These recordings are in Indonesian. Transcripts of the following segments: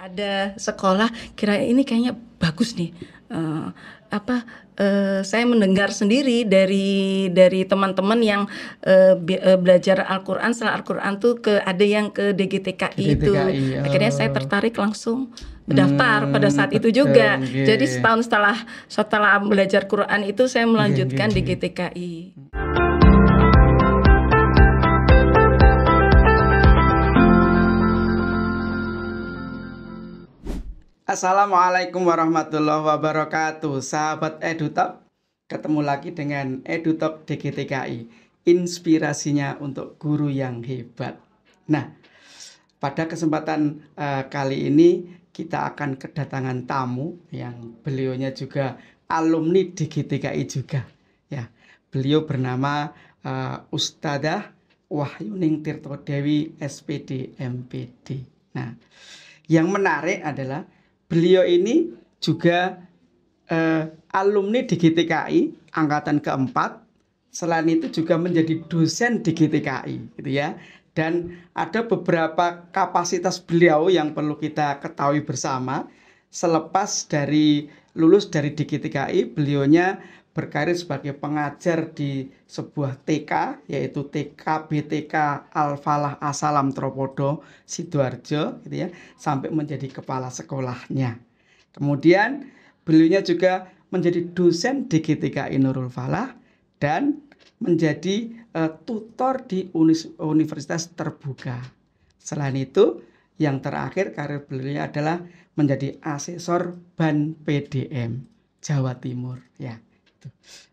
Ada sekolah kira ini kayaknya bagus nih. Eh, saya mendengar sendiri dari teman-teman yang belajar Al-Qur'an, setelah Al-Qur'an tuh ada yang ke DGTKI itu. DGTKI, Akhirnya saya oh. tertarik langsung mendaftar pada saat itu Betul, juga. nggih. Jadi setahun setelah belajar Quran itu saya melanjutkan Nggih, nggih. DGTKI. Assalamualaikum warahmatullahi wabarakatuh. Sahabat EduTalk, ketemu lagi dengan EduTalk DGTKI. Inspirasinya untuk guru yang hebat. Nah, pada kesempatan kali ini kita akan kedatangan tamu yang beliaunya juga alumni DGTKI juga. Ya, beliau bernama Ustadzah Wahyuning Tirto Dewi SPD MPD. Nah, yang menarik adalah beliau ini juga alumni DGTKI angkatan keempat. Selain itu juga menjadi dosen DGTKI, gitu ya. Dan ada beberapa kapasitas beliau yang perlu kita ketahui bersama. Selepas lulus dari DGTKI, beliaunya berkarir sebagai pengajar di sebuah TK, yaitu TK BTK Al-Falah As-Salam Tropodo Sidoarjo, gitu ya, sampai menjadi kepala sekolahnya. Kemudian beliaunya juga menjadi dosen DGTKI Nurul Falah dan menjadi tutor di Universitas Terbuka. Selain itu, yang terakhir karir beliau adalah menjadi asesor BAN PDM Jawa Timur, ya.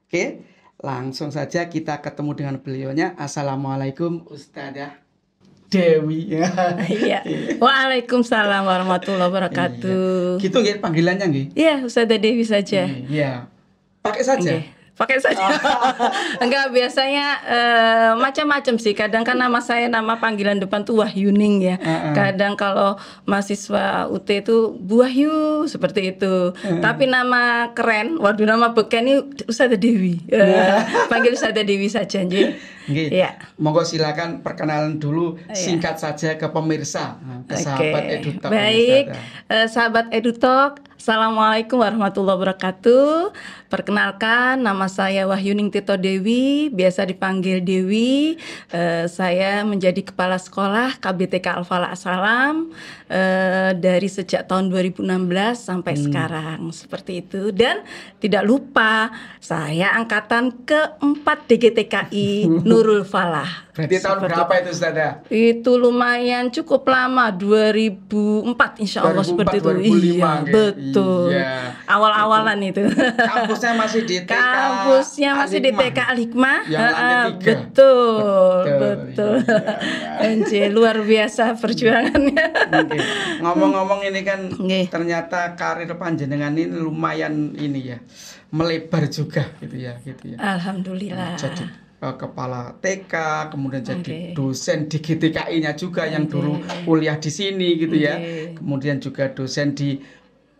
Oke, langsung saja kita ketemu dengan beliaunya. Assalamualaikum Ustadzah Dewi. Iya. Waalaikumsalam warahmatullahi wabarakatuh. Gitu nggih panggilannya nggih? Iya, Ustadzah Dewi saja. Iya. Pakai saja. Okay. Pakai saja. Enggak, biasanya macam-macam sih. Kadang kan nama saya, nama panggilan depan tuh Wahyuning ya. Kadang kalau mahasiswa UT itu Bu Wahyu, seperti itu. Tapi nama keren, waduh, nama beken ini Ustadzah Dewi. Panggil Ustadzah Dewi saja, nggih. Ya. Monggo silakan perkenalan dulu singkat saja ke pemirsa, ke sahabat EduTalk. Baik, sahabat EduTalk, Assalamualaikum warahmatullahi wabarakatuh. Perkenalkan, nama saya Wahyuning Tirto Dewi, biasa dipanggil Dewi. Saya menjadi kepala sekolah KBTK Al-Falah As-Salam dari sejak tahun 2016 sampai sekarang, seperti itu. Dan tidak lupa, saya angkatan keempat DGTKI Nurul Falah. Berarti tahun berapa itu, Ustadzah? Itu lumayan cukup lama, 2004 insya Allah, 2004, seperti itu. 2005, iya, betul. Iya. Awal-awalan itu. Kampusnya masih di TK. Kampusnya masih di TK Al-Hikmah. Betul. Iya. Luar biasa perjuangannya. Ngomong-ngomong ini kan ternyata karir panjenengan ini lumayan ini ya, melebar juga gitu ya. Alhamdulillah. Jadi kepala TK, kemudian jadi dosen di GTKI-nya juga yang dulu kuliah di sini gitu ya. Kemudian juga dosen di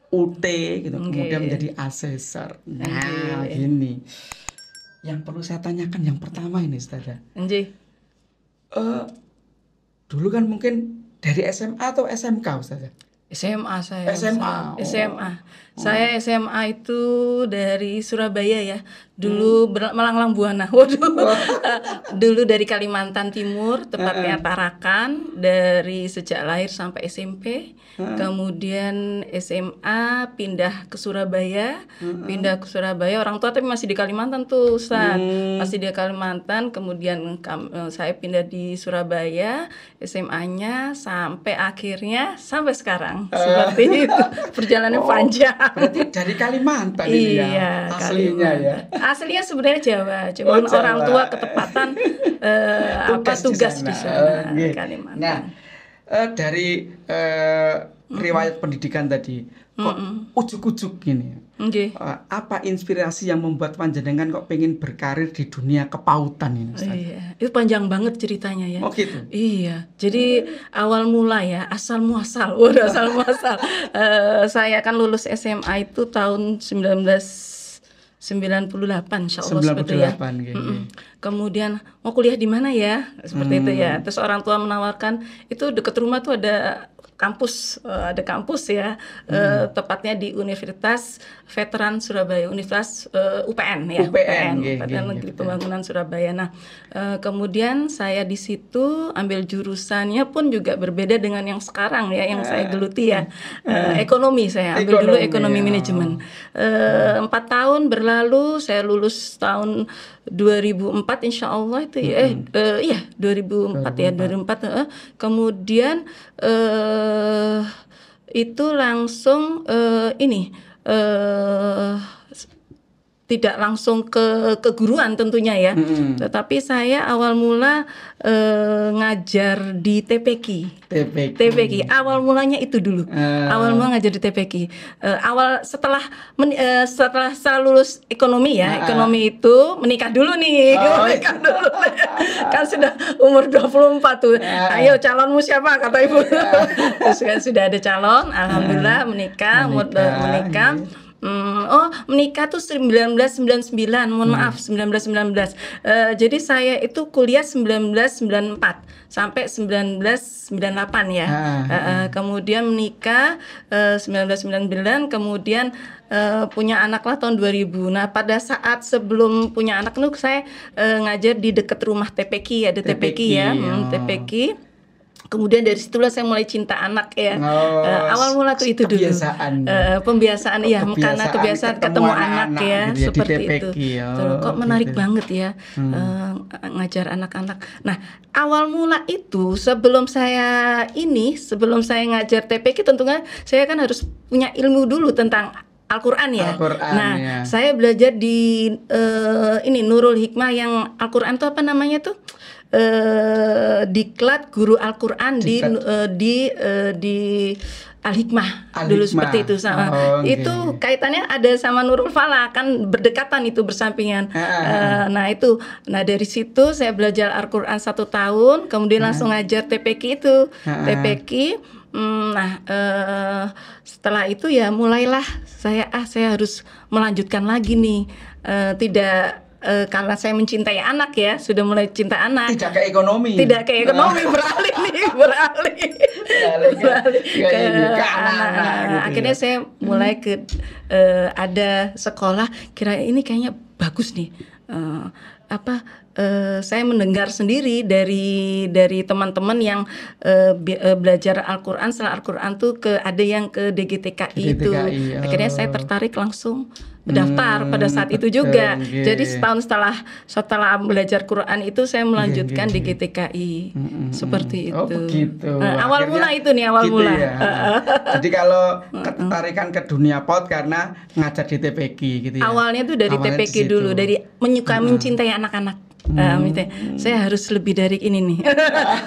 UT gitu, kemudian menjadi asesor. Nah, gini. Yang perlu saya tanyakan yang pertama ini, Ustadzah. Dulu kan mungkin dari SMA atau SMK, Ustadzah? SMA saya. SMA. Saya SMA itu dari Surabaya ya. Dulu Melanglang Buana. Waduh. Dulu dari Kalimantan Timur, tepatnya Tarakan, dari sejak lahir sampai SMP. Kemudian SMA pindah ke Surabaya. Orang tua tapi masih di Kalimantan tuh, Ustaz. Masih di Kalimantan, kemudian saya pindah di Surabaya, SMA-nya sampai akhirnya sampai sekarang. Seperti itu. Perjalanan panjang. Berarti dari Kalimantan ini ya, aslinya ya. Aslinya sebenarnya Jawa, cuman Jawa. Orang tua ketepatan tugas di sana Kalimantan. Nah, dari riwayat pendidikan tadi, kok ujuk-ujuk gini? Apa inspirasi yang membuat panjenengan kok pengen berkarir di dunia kepautan ini, Ustaz? Iya, itu panjang banget ceritanya ya. Oh gitu? Iya, jadi awal mula ya, asal muasal. Saya kan lulus SMA itu tahun 1998, insya Allah seperti ya. kemudian mau kuliah di mana ya, seperti itu ya. Terus orang tua menawarkan itu dekat rumah tuh ada kampus, ya, tepatnya di Universitas Veteran Surabaya, Universitas UPN ya, UPN, Badan Negeri Pembangunan Surabaya. Nah, kemudian saya di situ ambil jurusannya pun juga berbeda dengan yang sekarang ya, yang saya geluti ya, ekonomi. Saya ambil dulu ekonomi manajemen. 4 tahun berlalu, saya lulus tahun 2004 insya Allah itu ya, iya 2004 ya, 2004. Kemudian itu langsung tidak langsung ke keguruan tentunya ya, tetapi saya awal mula ngajar di TPQ. Awal mulanya itu dulu. Awal mula ngajar di TPQ. Setelah lulus ekonomi ya, ekonomi itu menikah dulu nih. Menikah dulu. Kan sudah umur 24 tuh. Ayo calonmu siapa kata ibu. Terus kan sudah ada calon, alhamdulillah menikah. Menikah tuh 1999, mohon maaf 1919. Jadi saya itu kuliah 1994 sampai 1998 ya. Kemudian menikah 1999, kemudian punya anak lah tahun 2000. Nah, pada saat sebelum punya anak itu saya ngajar di dekat rumah TPQ, ada TPQ ya, TPQ. Kemudian dari situlah saya mulai cinta anak ya. Awal mula tuh itu dulu. Pembiasaan ya, karena kebiasaan ketemu anak ya, gitu seperti itu. Kok menarik banget ya ngajar anak-anak. Nah, awal mula itu sebelum saya ngajar TPQ tentunya saya kan harus punya ilmu dulu tentang Al-Quran ya. Saya belajar di Nurul Hikmah yang Al-Quran itu apa namanya tuh? Diklat guru Al-Quran di Al-Hikmah dulu seperti itu sama. Itu kaitannya ada sama Nurul Falah, kan berdekatan itu, bersampingan. Nah dari situ saya belajar Al-Quran 1 tahun, kemudian langsung ngajar TPQ itu. TPQ. Setelah itu ya mulailah saya harus melanjutkan lagi nih, karena saya mencintai anak ya, sudah mulai cinta anak. Tidak ke ekonomi, beralih ke anak. Akhirnya saya mulai ke ada sekolah, kira ini kayaknya bagus nih. Saya mendengar sendiri dari teman-teman yang belajar Al-Quran, setelah Al-Quran tuh ada yang ke DGTKI itu. Akhirnya saya tertarik langsung daftar pada saat itu juga. Jadi setahun setelah belajar Quran itu saya melanjutkan di GTKI. Seperti itu. Begitu. Awal mula itu nih, awal mula. Ya. Jadi kalau ketertarikan ke dunia PAUD karena ngajar di TPQ gitu ya. Awalnya tuh dari TPQ dulu, dari mencintai anak-anak. Saya harus lebih dari ini nih.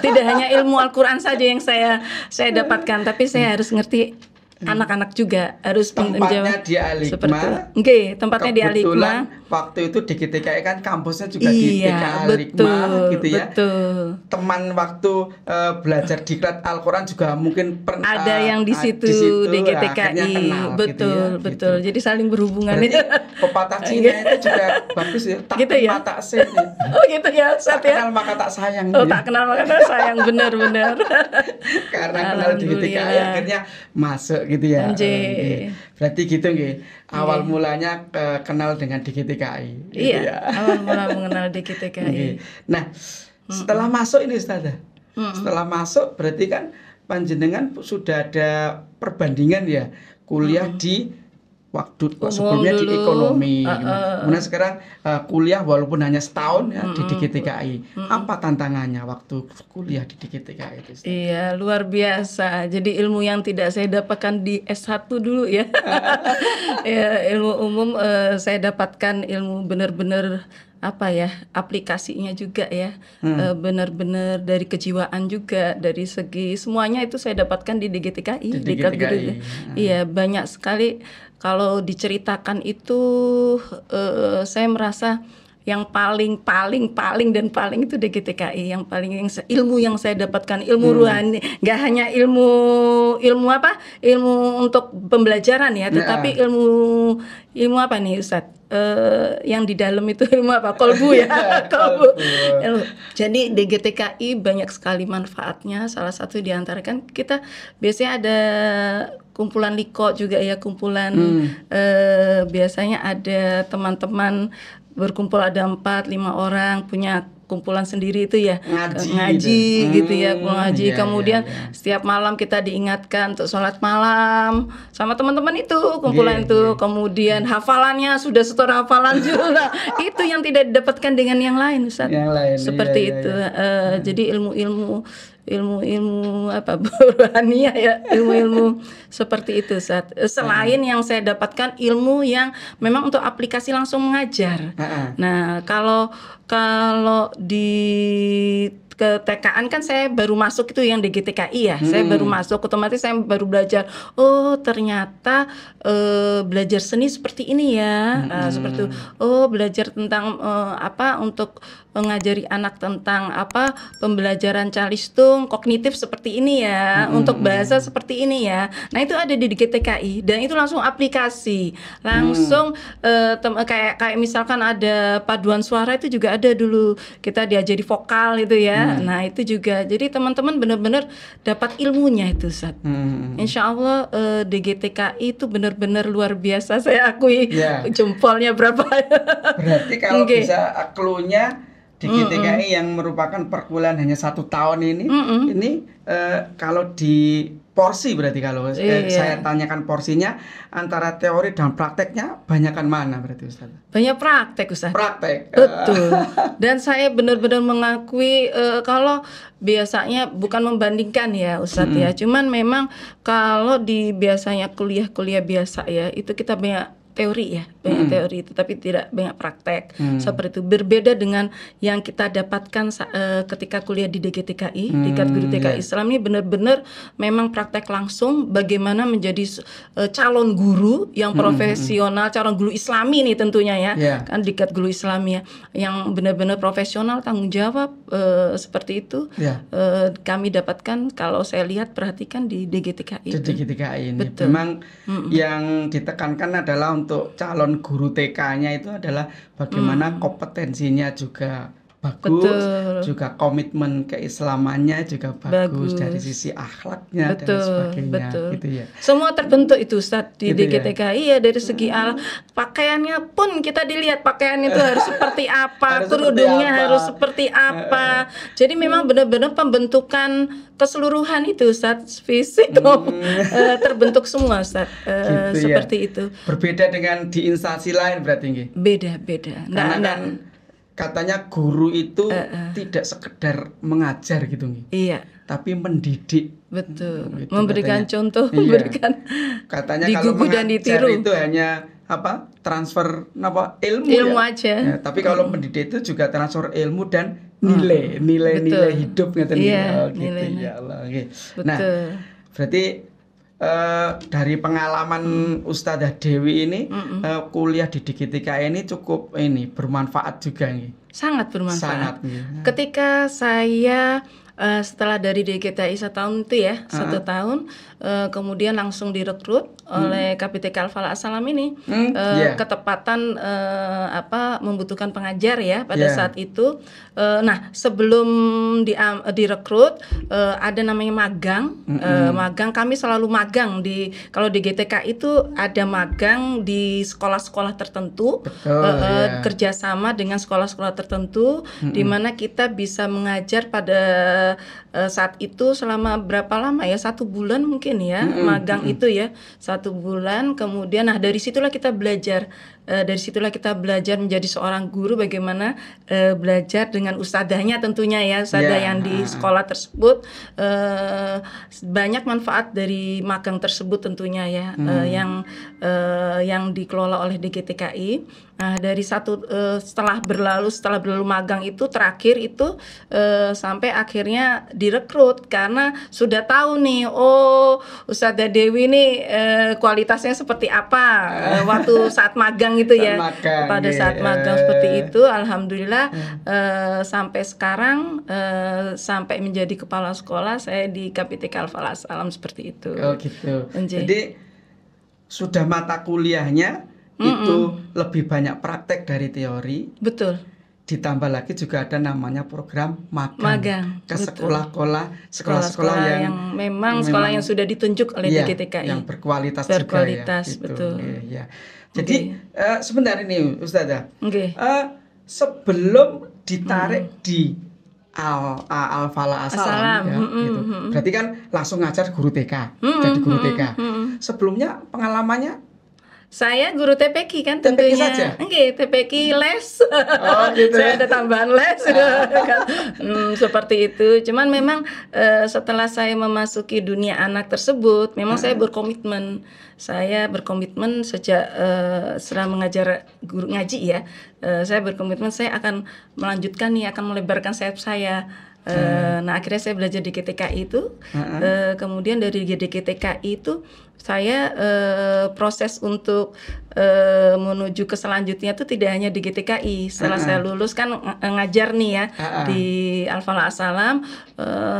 Tidak hanya ilmu Al-Quran saja yang saya dapatkan, tapi saya harus ngerti anak-anak juga, harus tempatnya di Al-Hikmah. Tempatnya di Al-Hikmah. Waktu itu di GTKI kan kampusnya juga di TK Al-Hikmah gitu ya. Betul. Teman waktu belajar diklat Al-Quran juga mungkin pernah ada yang di situ di GTKI. Betul. Jadi saling berhubungan. Pepatah Cina itu juga bagus ya. Tak gitu ya? mata sen. Gitu ya. Tak kenal maka tak sayang. Tak kenal maka tak sayang, benar. Karena kenal di GTKI akhirnya masuk gitu ya. Berarti gitu nggih. Awal mulanya kenal dengan di GTKI. Gitu ya. Awal mula mengenal di GTKI. Nah, setelah masuk ini Ustazah. Setelah masuk berarti kan panjenengan sudah ada perbandingan ya, kuliah di waktu sebelumnya di ekonomi. Kemudian sekarang kuliah walaupun hanya setahun ya di GTKI. Apa tantangannya waktu kuliah di GTKI itu? Iya, luar biasa. Jadi ilmu yang tidak saya dapatkan di S1 dulu ya. Ya, ilmu umum saya dapatkan ilmu benar-benar aplikasinya juga ya, benar-benar dari kejiwaan juga, dari segi semuanya itu saya dapatkan di GTKI. Iya, banyak sekali kalau diceritakan itu saya merasa yang paling dan paling itu DGTKI, yang paling ilmu yang saya dapatkan, ilmu rohani, nggak hanya ilmu apa, ilmu untuk pembelajaran ya, tetapi ilmu apa nih Ustadz? Yang di dalam itu ilmu apa? Kolbu ya, kolbu. Jadi DGTKI banyak sekali manfaatnya. Salah satu diantara kan kita biasanya ada kumpulan liko juga ya, kumpulan biasanya ada teman-teman berkumpul, ada 4-5 orang punya kumpulan sendiri itu ya, ngaji gitu ya, ngaji. Kemudian setiap malam kita diingatkan untuk sholat malam sama teman-teman itu, kumpulan itu. Kemudian hafalannya sudah setor hafalan juga. Itu yang tidak didapatkan dengan yang lain, Ustaz. Seperti itu. Jadi ilmu apa, rohaniah ya, ilmu seperti itu, Ustaz. Selain yang saya dapatkan ilmu yang memang untuk aplikasi langsung mengajar. Nah, kalau di ke TK-an kan saya baru masuk itu yang DGTKI ya. Saya baru masuk, otomatis saya baru belajar. Oh, ternyata belajar seni seperti ini ya. Seperti itu. Oh, belajar tentang apa, untuk mengajari anak tentang apa, pembelajaran calistung kognitif seperti ini ya, untuk bahasa seperti ini ya. Nah, itu ada di DGTKI dan itu langsung aplikasi. Langsung kayak misalkan ada paduan suara, itu juga ada dulu. Kita diajari vokal itu ya. Nah, itu juga. Jadi teman-teman benar-benar dapat ilmunya itu, Ustaz. Insya Allah DGTKI itu benar-benar luar biasa, saya akui. Jempolnya berapa. Berarti kalau bisa clue-nya DGTKI yang merupakan perkuliahan hanya 1 tahun ini, kalau di porsi, berarti kalau saya tanyakan porsinya antara teori dan prakteknya, banyakan mana berarti Ustaz? Banyak praktek, Ustaz. Praktek. Betul. Dan saya benar-benar mengakui kalau biasanya bukan membandingkan ya Ustaz ya. Cuman memang kalau di biasanya kuliah-kuliah biasa ya, itu kita banyak teori ya, banyak teori itu, tapi tidak banyak praktek. Seperti itu. Berbeda dengan yang kita dapatkan ketika kuliah di DGTKI, Diklat Guru TK Islam ini benar-benar memang praktek langsung bagaimana menjadi calon guru yang profesional, calon guru Islami nih tentunya ya, kan Diklat Guru Islami ya, yang benar-benar profesional, tanggung jawab, seperti itu. Kami dapatkan, kalau saya lihat, perhatikan di DGTKI. Di DGTKI ini. Betul. Memang yang ditekankan adalah untuk calon guru TK-nya itu adalah bagaimana kompetensinya juga bagus, juga komitmen keislamannya juga bagus, dari sisi akhlaknya dan sebagainya. Gitu ya. Semua terbentuk itu Ustaz di DGTKI ya, dari segi pakaiannya pun kita dilihat, pakaian itu harus seperti apa, kerudungnya harus seperti apa. Jadi memang benar-benar pembentukan keseluruhan itu Ustaz, fisik terbentuk semua Ustaz. Gitu seperti itu. Berbeda dengan di instansi lain berarti nggih. Beda. Karena katanya guru itu tidak sekedar mengajar gitu nih. Iya. Tapi mendidik. Betul. Gitu, memberikan katanya. Contoh, memberikan. Katanya digugu kalau dan mengajar ditiru. itu hanya apa? Transfer ilmu ya. Aja. Ya, tapi kalau mendidik itu juga transfer ilmu dan nilai hidup gitu ya. Gitu ya Allah. Okay. Betul. Nah, berarti dari pengalaman Ustadzah Dewi ini kuliah di DGTKI ini cukup bermanfaat juga nih. Sangat bermanfaat. Sangat. Ketika saya setelah dari DGTKI 1 tahun itu ya, 1 tahun, kemudian langsung direkrut oleh KPTK Al-Falah As-Salam ini, ketepatan membutuhkan pengajar ya pada saat itu. Nah, sebelum direkrut ada namanya magang. Magang, kami selalu magang kalau di GTK itu ada magang di sekolah-sekolah tertentu. Kerjasama dengan sekolah-sekolah tertentu, di mana kita bisa mengajar pada saat itu selama berapa lama ya, 1 bulan mungkin ya, magang itu ya, 1 bulan. Kemudian dari situlah kita belajar. Menjadi seorang guru, bagaimana belajar dengan ustadzahnya tentunya ya, ustadzah yang di sekolah tersebut. Banyak manfaat dari magang tersebut tentunya ya, yang dikelola oleh DGTKI. Nah, dari setelah berlalu magang itu terakhir itu sampai akhirnya direkrut karena sudah tahu nih, oh Ustazah Dewi ini kualitasnya seperti apa waktu saat magang gitu ya. Pada saat magang seperti itu, alhamdulillah sampai sekarang sampai menjadi kepala sekolah saya di KPTK Al-Falah As-Salam seperti itu. Oh gitu. Jadi sudah mata kuliahnya itu lebih banyak praktek dari teori. Betul. Ditambah lagi juga ada namanya program magang ke sekolah-sekolah yang memang sekolah yang sudah ditunjuk oleh DGTKI yang berkualitas juga ya. Betul. Ya. Jadi sebentar ini Ustazah. Sebelum ditarik di Al-Falah As-Salam gitu. Berarti kan langsung ngajar guru TK, jadi guru TK. Sebelumnya pengalamannya saya guru TPQ kan TPQ tentunya. Saja? TPQ les. Oh gitu. Saya ada tambahan les. Seperti itu. Cuman memang setelah saya memasuki dunia anak tersebut, memang saya berkomitmen. Saya berkomitmen sejak setelah mengajar guru ngaji ya. Saya berkomitmen saya akan melanjutkan nih, akan melebarkan sayap saya. Nah akhirnya saya belajar di GTKI itu. Kemudian dari GTKI itu saya proses untuk menuju ke selanjutnya itu tidak hanya di GTKI. Setelah saya lulus kan ngajar nih ya di Al-Falah As-Salam,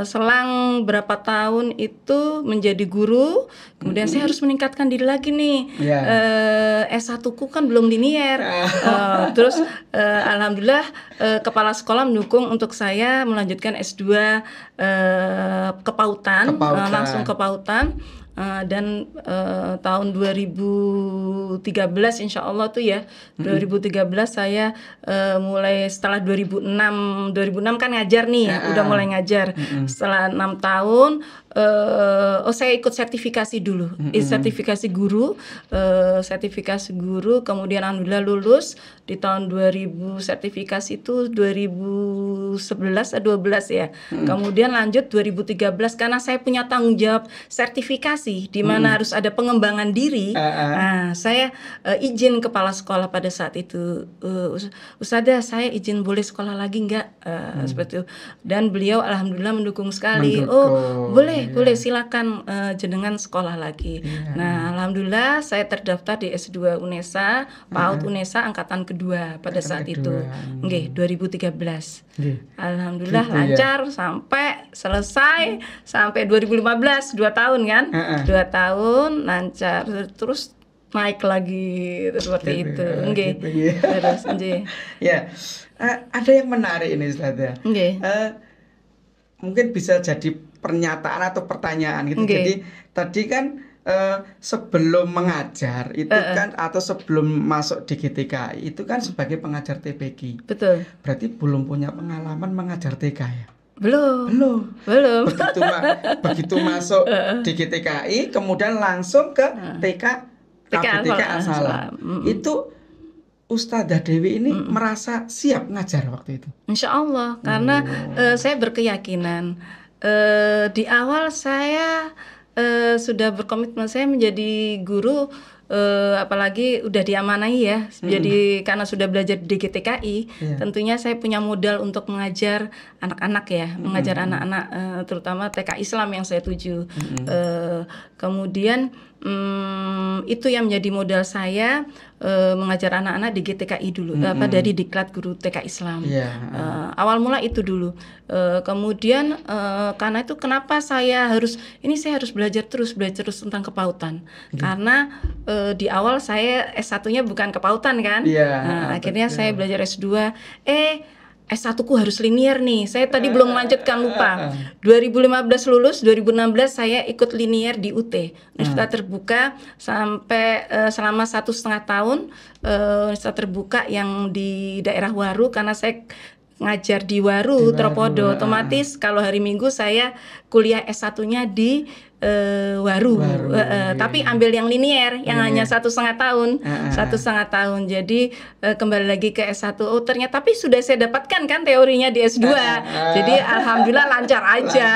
selang berapa tahun itu menjadi guru. Kemudian saya harus meningkatkan diri lagi nih. S1-ku kan belum linier. Terus alhamdulillah kepala sekolah mendukung untuk saya melanjutkan S2 kepautan. Langsung kepautan. Dan tahun 2013 insya Allah tuh ya 2013 saya mulai setelah 2006 kan ngajar nih ya, udah mulai ngajar. Setelah 6 tahun saya ikut sertifikasi dulu, sertifikasi guru, kemudian alhamdulillah lulus di tahun 2000. Sertifikasi itu 2011 atau 12 ya. Kemudian lanjut 2013 karena saya punya tanggung jawab sertifikasi di mana harus ada pengembangan diri. Nah, saya izin kepala sekolah pada saat itu, Ustazah saya izin boleh sekolah lagi enggak? Seperti itu. Dan beliau alhamdulillah mendukung sekali. Boleh silakan jenengan sekolah lagi. Nah, alhamdulillah saya terdaftar di S2 UNESA, PAUD UNESA angkatan kedua pada saat itu. 2013. Alhamdulillah gitu lancar sampai selesai sampai 2015, 2 tahun kan? 2 tahun lancar terus naik lagi seperti itu. Terus ya. Ada yang menarik ini Ustazah. Mungkin bisa jadi pernyataan atau pertanyaan gitu. Jadi tadi kan sebelum mengajar itu kan atau sebelum masuk di GTKI itu kan sebagai pengajar TPQ. Betul. Berarti belum punya pengalaman mengajar TK ya? Belum. Begitu masuk di GTKI kemudian langsung ke KPTK Al-Salam. Itu Ustazah Dewi ini merasa siap ngajar waktu itu? Insya Allah, karena saya berkeyakinan di awal saya sudah berkomitmen saya menjadi guru, apalagi udah diamanai ya. Jadi karena sudah belajar di GTKI, tentunya saya punya modal untuk mengajar anak-anak ya, mengajar anak-anak terutama TK Islam yang saya tuju. Kemudian itu yang menjadi modal saya mengajar anak-anak di GTKI dulu, dari Diklat Guru TK Islam. Awal mula itu dulu. Kemudian karena itu kenapa saya harus belajar terus tentang kepautan. Karena di awal saya S1-nya bukan kepautan kan. Akhirnya saya belajar S2. S1-ku harus linier nih. Saya tadi belum melanjutkan, lupa. 2015 lulus, 2016 saya ikut linier di UT, Universitas Terbuka, sampai selama 1,5 tahun Universitas Terbuka yang di daerah Waru, karena saya ngajar di Waru, Tropodo. Otomatis kalau hari Minggu saya kuliah S1-nya di Waru. Tapi ambil yang linier, yang hanya 1,5 tahun. 1,5 tahun. Jadi kembali lagi ke S1. Oh ternyata, tapi sudah saya dapatkan kan teorinya di S2. Jadi alhamdulillah lancar aja.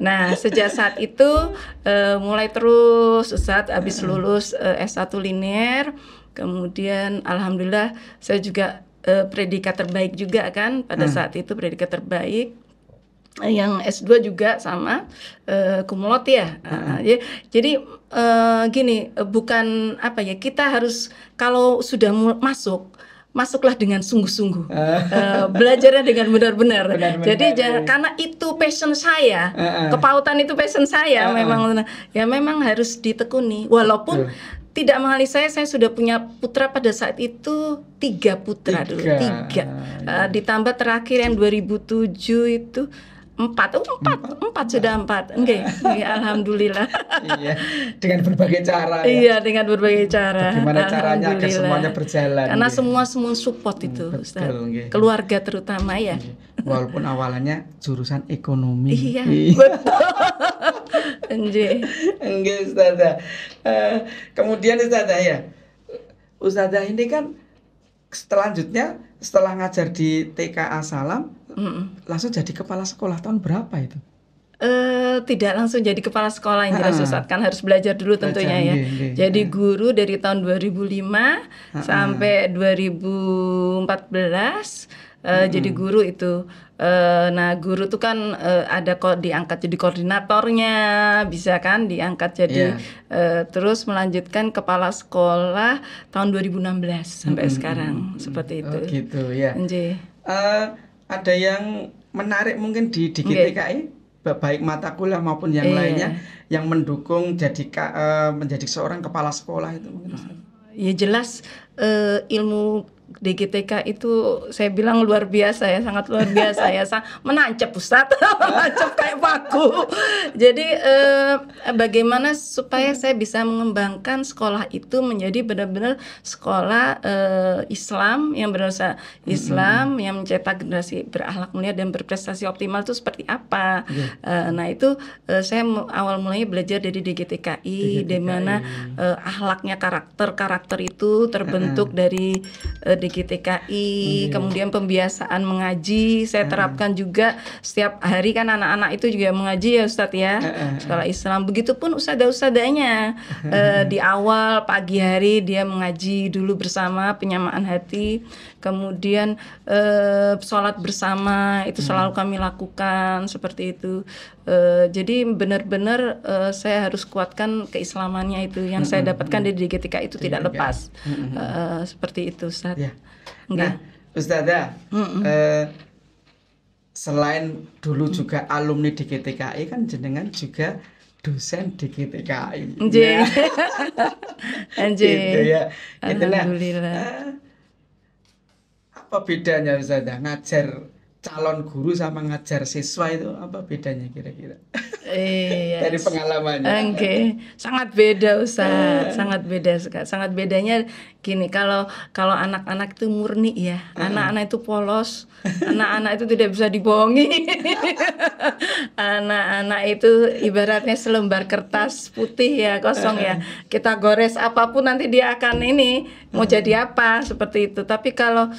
Nah sejak saat itu mulai terus Ustadz habis lulus S1 linier. Kemudian alhamdulillah saya juga predikat terbaik juga kan pada saat itu, predikat terbaik. yang S2 juga sama cum laude ya. Jadi gini, bukan apa ya, kita harus kalau sudah masuklah dengan sungguh-sungguh, belajarnya dengan benar-benar. Jadi karena itu passion saya, kepautan itu passion saya, memang harus ditekuni. Walaupun tidak mengalih saya sudah punya putra pada saat itu 3 putra dulu, 3. Ditambah terakhir yang 2007 itu 4 sudah 4. Enggak, alhamdulillah. Iya, dengan berbagai cara ya. Iya, dengan berbagai cara. Bagaimana caranya agar semuanya berjalan? Karena semua support itu, Ustaz. Keluarga terutama ya. Walaupun awalnya jurusan ekonomi. Iya, betul. Enggak, Ustazah. Kemudian Ustazah ya. Ustazah ini kan selanjutnya setelah ngajar di TKA Salam, langsung jadi kepala sekolah tahun berapa itu? Tidak langsung jadi kepala sekolah yang jelas, Ustaz, kan harus belajar dulu tentunya ya. Jadi guru dari tahun 2005 sampai 2014 jadi guru itu. Nah, guru tuh kan ada kok diangkat jadi koordinatornya, bisa kan diangkat jadi terus melanjutkan kepala sekolah tahun 2016 sampai sekarang seperti itu. Oh, gitu ya. Ada yang menarik mungkin di GTKI, baik mata kuliah maupun yang lainnya yang mendukung menjadi seorang kepala sekolah itu mungkin. Ya jelas ilmu DGTK itu saya bilang luar biasa ya, sangat luar biasa ya, menancap Ustaz, menancap kayak paku. Jadi bagaimana supaya saya bisa mengembangkan sekolah itu menjadi benar-benar sekolah Islam yang berusaha Islam yang mencetak generasi berakhlak mulia dan berprestasi optimal itu seperti apa. Nah itu saya awal mulanya belajar dari DGTKI, di mana akhlaknya karakter itu terbentuk dari DGTKI, kemudian pembiasaan mengaji saya terapkan juga setiap hari, kan anak-anak itu juga mengaji ya Ustadz ya, sekolah Islam. Begitupun ustadzah-ustadzanya di awal pagi hari dia mengaji dulu bersama, penyamaan hati, kemudian sholat bersama itu selalu kami lakukan seperti itu. Jadi benar-benar saya harus kuatkan keislamannya itu yang saya dapatkan dari DGTK itu tidak lepas. Seperti itu Ustaz. Ya. Nah, Ustazah, selain dulu juga alumni DGTKI, kan jenengan juga dosen DGTKI. Anjir. Gitu ya. Alhamdulillah. Apa bedanya Ustazah ngajar calon guru sama ngajar siswa, itu apa bedanya kira-kira? Dari pengalamannya. Sangat beda Ustaz, sangat beda. Sangat bedanya gini, kalau anak-anak itu murni ya, anak-anak itu polos, anak-anak itu tidak bisa dibohongi. Anak-anak itu ibaratnya selembar kertas putih ya, kosong ya. Kita gores apapun nanti dia akan mau jadi apa, seperti itu. Tapi kalau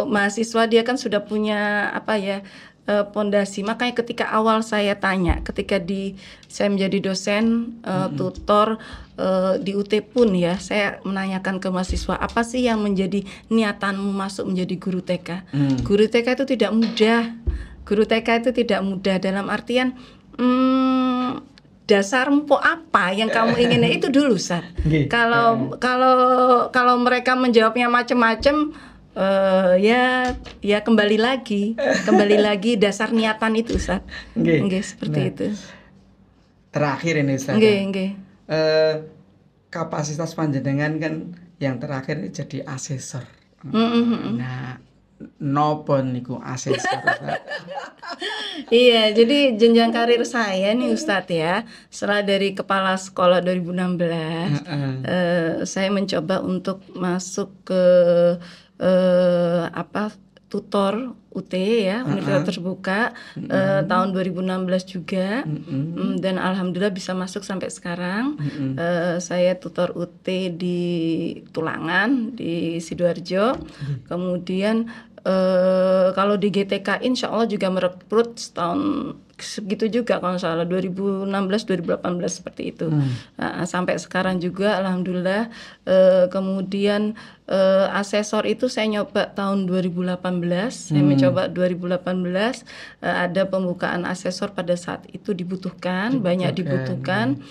mahasiswa dia kan sudah punya pondasi. Makanya ketika awal saya tanya, ketika saya menjadi dosen tutor di UT pun ya, saya menanyakan ke mahasiswa, apa sih yang menjadi niatanmu masuk menjadi guru TK? Guru TK itu tidak mudah. Guru TK itu tidak mudah dalam artian dasarmu apa yang kamu ingin itu dulu Sat. Kalau mereka menjawabnya macam-macam, ya kembali lagi dasar niatan itu Sat. Seperti itu. Terakhir ini Ustaz. Kapasitas panjenengan kan yang terakhir ini jadi asesor. Nah, nopo niku asesor. Iya, jadi jenjang karir saya nih Ustadz ya, setelah dari kepala sekolah 2016, saya mencoba untuk masuk ke tutor UT ya, Universitas Terbuka, tahun 2016 juga, dan alhamdulillah bisa masuk sampai sekarang. Saya tutor UT di Tulangan, di Sidoarjo, kemudian kalau di GTK insya Allah juga merekrut setahun segitu juga kalau salah 2016-2018 seperti itu. Nah, sampai sekarang juga alhamdulillah. Kemudian asesor itu saya nyoba tahun 2018. Saya mencoba 2018, ada pembukaan asesor pada saat itu dibutuhkan, banyak dibutuhkan.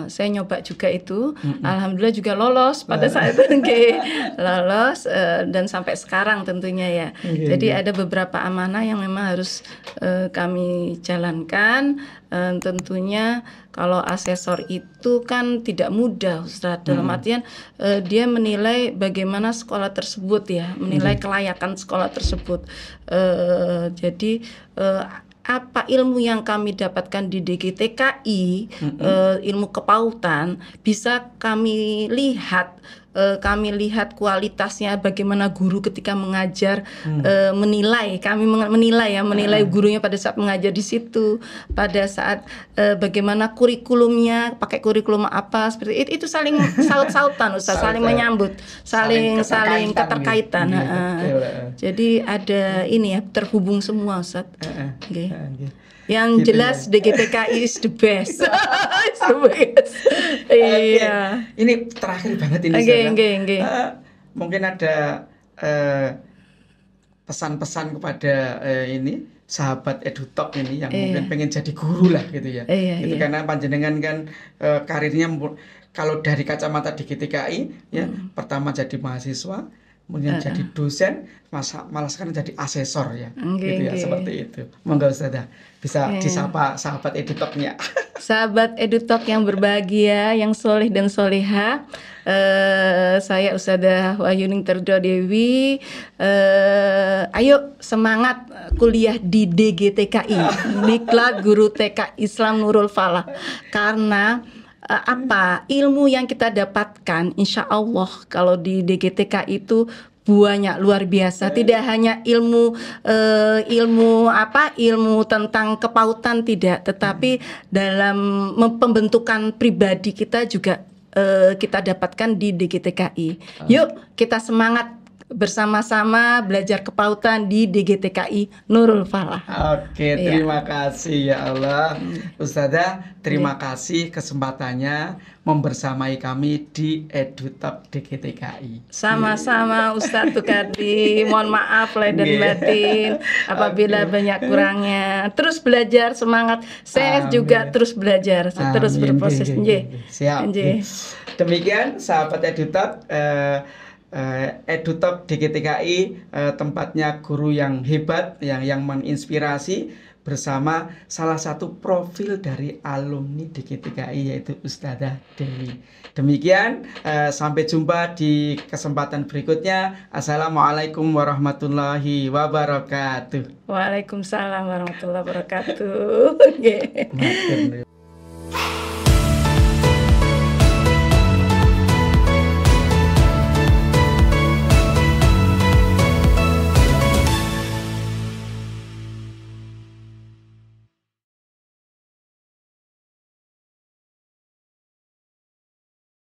Saya nyoba juga itu, alhamdulillah juga lolos pada saat itu. Lolos, dan sampai sekarang tentunya ya. Jadi ada beberapa amanah yang memang harus kami jalankan. Tentunya kalau asesor itu kan tidak mudah, Ustaz, dalam artian dia menilai bagaimana sekolah tersebut ya, menilai kelayakan sekolah tersebut. Jadi apa ilmu yang kami dapatkan di DGTKI, ilmu kepautan, bisa kami lihat kualitasnya, bagaimana guru ketika mengajar, menilai, kami menilai gurunya pada saat mengajar di situ, pada saat bagaimana kurikulumnya, pakai kurikulum apa, seperti itu saling saut-sautan, Ustaz, saling menyambut, saling keterkaitan. Jadi ada ini ya, terhubung semua, Ustaz. Yang gitu jelas ya. DGTKI is the best. It's the best. Iya. Ini terakhir banget ini. Mungkin ada pesan-pesan kepada ini sahabat EduTalk ini yang mungkin pengen jadi guru lah gitu ya. Karena panjenengan kan karirnya kalau dari kacamata DGTKI ya, pertama jadi mahasiswa, kemudian jadi dosen, malah sekarang jadi asesor ya, seperti itu. Monggo Ustazah, bisa disapa sahabat EduTalk-nya. Sahabat EduTalk yang berbahagia, yang soleh dan soleha, saya Ustazah Wahyuning Terdo Dewi. Ayo semangat kuliah di DGTKI, Diklat Guru TK Islam Nurul Falah, karena ilmu yang kita dapatkan insya Allah kalau di DGTK itu banyak, luar biasa. Tidak hanya ilmu tentang kepautan, tidak, tetapi dalam pembentukan pribadi kita juga kita dapatkan di DGTKI. Yuk kita semangat bersama-sama belajar kepautan di DGTKI Nurul Falah. Oke, terima kasih ya Allah. Ustazah, terima kasih kesempatannya membersamai kami di EduTalk DGTKI. Sama-sama Ustadz Tukardi. Mohon maaf lahir dan batin apabila banyak kurangnya. Terus belajar, semangat. Saya juga terus belajar, terus berproses. Siap. Demikian sahabat EduTalk. EduTalk DGTKI, tempatnya guru yang hebat, yang menginspirasi, bersama salah satu profil dari alumni DGTKI yaitu Ustazah Dewi. Demikian, sampai jumpa di kesempatan berikutnya. Assalamualaikum warahmatullahi wabarakatuh. Waalaikumsalam warahmatullahi wabarakatuh.